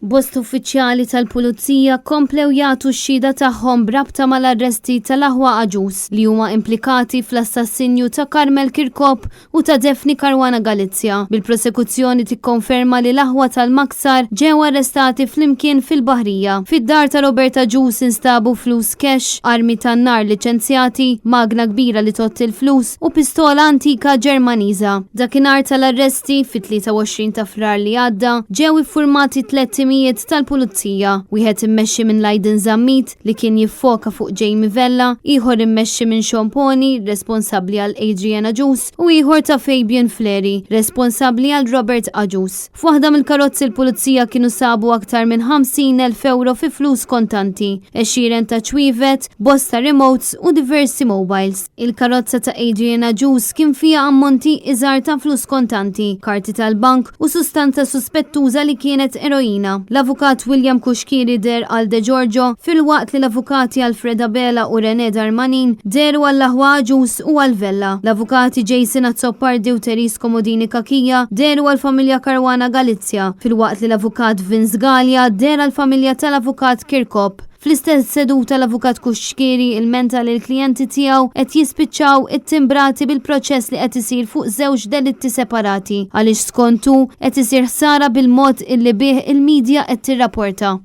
Bost uffiċjali tal-Pulizija komplew jagħtu x-xhieda tagħhom brabta mal-arresti tal-aħwa Aġus li huma implikati fl-assassinju ta' Karmel Kirkop u ta' Defni Karwana Galizja. Bil-prosekuzzjoni tikkonferma li l-aħwa tal-Maksar ġew arrestati flimkien fil-Baħrija. Fid-dar ta' Roberta Aġus instabu flus cash, armi tan-nar liċenzjati, magna kbira li tott il-flus u pistola antika Ġermaniża. Dakinhar tal-arresti fit-23 ta' Frar li għadda ġew iffurmati 300 tal-Pulizija, wieħed immexxi minn Lajden Zammit li kien jiffoka fuq Jamie Vella, ieħor immexxi minn Xomponi, responsabbli għal Adrian Aġus, u ieħor ta' Fabian Fleri, responsabbli għal Robert Aġus. F'waħda mill-karozzi l-Pulizija kienu sabu aktar minn 50,000 euro fi flus kontanti, 20 ta' ċwivet, bosta remotes u diversi mobiles. Il-karozza ta' Adrian Aġus kien fija ammonti iżgħar ta' flus kontanti, karti tal-bank u sustanza suspettuża li kienet eroina. L-avukat William Kuxkiri der għal De Giorgio fil-waqt li l-avukati Alfreda Bela u René Darmanin deru għall-aħwa Aġus u għal-Vella. L-avukati Jason Azzopardi u Teris Komodini Kakija deru għal-familja Karwana Galizja, fil-waqt li l-avukat Vince Gallia der għal-familja tal-avukat Kirkop. Fl-istess seduta l-avukat Kuxkiri il-menta li l-klijenti tiegħu qed jispiċċaw it-timbrati bil-proċess li qed isir fuq żewġ delitti separati għaliex skontu qed isir ħsara bil-mod illi bih il-medja qed tirrapporta.